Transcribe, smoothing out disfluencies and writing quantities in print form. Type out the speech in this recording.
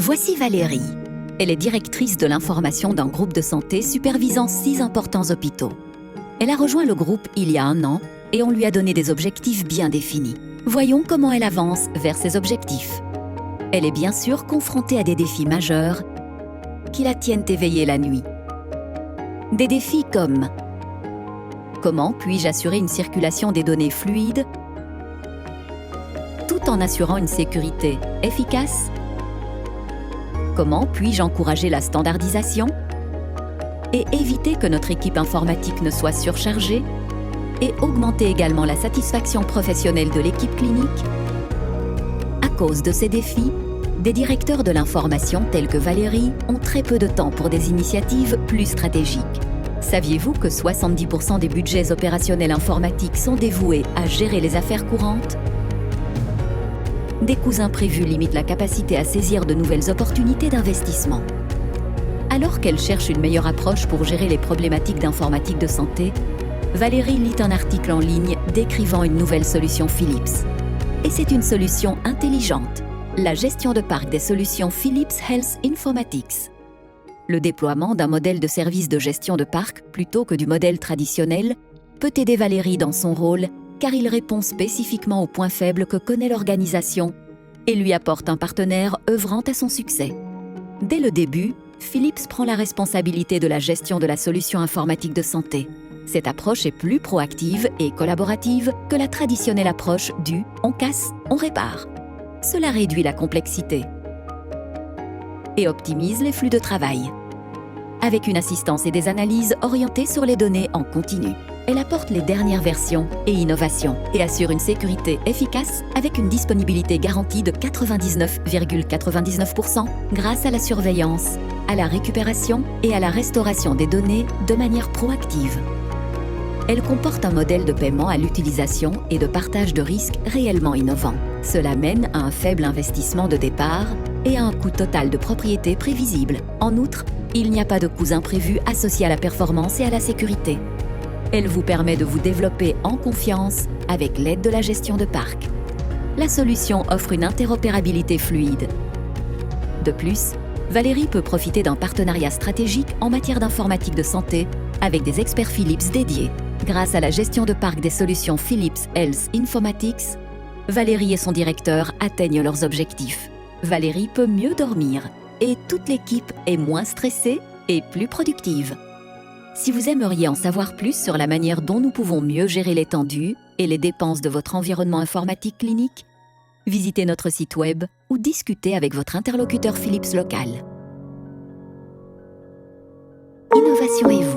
Voici Valérie. Elle est directrice de l'information d'un groupe de santé supervisant 6 importants hôpitaux. Elle a rejoint le groupe il y a 1 an et on lui a donné des objectifs bien définis. Voyons comment elle avance vers ces objectifs. Elle est bien sûr confrontée à des défis majeurs qui la tiennent éveillée la nuit. Des défis comme: comment puis-je assurer une circulation des données fluide tout en assurant une sécurité efficace? Comment puis-je encourager la standardisation et éviter que notre équipe informatique ne soit surchargée et augmenter également la satisfaction professionnelle de l'équipe clinique? À cause de ces défis, des directeurs de l'information tels que Valérie ont très peu de temps pour des initiatives plus stratégiques. Saviez-vous que 70% des budgets opérationnels informatiques sont dévoués à gérer les affaires courantes? Des coûts imprévus limitent la capacité à saisir de nouvelles opportunités d'investissement. Alors qu'elle cherche une meilleure approche pour gérer les problématiques d'informatique de santé, Valérie lit un article en ligne décrivant une nouvelle solution Philips. Et c'est une solution intelligente, la gestion de parc des solutions Philips Health Informatics. Le déploiement d'un modèle de service de gestion de parc plutôt que du modèle traditionnel peut aider Valérie dans son rôle, car il répond spécifiquement aux points faibles que connaît l'organisation et lui apporte un partenaire œuvrant à son succès. Dès le début, Philips prend la responsabilité de la gestion de la solution informatique de santé. Cette approche est plus proactive et collaborative que la traditionnelle approche du « on casse, on répare ». Cela réduit la complexité et optimise les flux de travail. Avec une assistance et des analyses orientées sur les données en continu, elle apporte les dernières versions et innovations et assure une sécurité efficace avec une disponibilité garantie de 99,99% grâce à la surveillance, à la récupération et à la restauration des données de manière proactive. Elle comporte un modèle de paiement à l'utilisation et de partage de risques réellement innovant. Cela mène à un faible investissement de départ et à un coût total de propriété prévisible. En outre, il n'y a pas de coûts imprévus associés à la performance et à la sécurité. Elle vous permet de vous développer en confiance avec l'aide de la gestion de parc. La solution offre une interopérabilité fluide. De plus, Valérie peut profiter d'un partenariat stratégique en matière d'informatique de santé avec des experts Philips dédiés. Grâce à la gestion de parc des solutions Philips Health Informatics, Valérie et son directeur atteignent leurs objectifs. Valérie peut mieux dormir et toute l'équipe est moins stressée et plus productive. Si vous aimeriez en savoir plus sur la manière dont nous pouvons mieux gérer l'étendue et les dépenses de votre environnement informatique clinique, visitez notre site web ou discutez avec votre interlocuteur Philips local. Innovation et vous.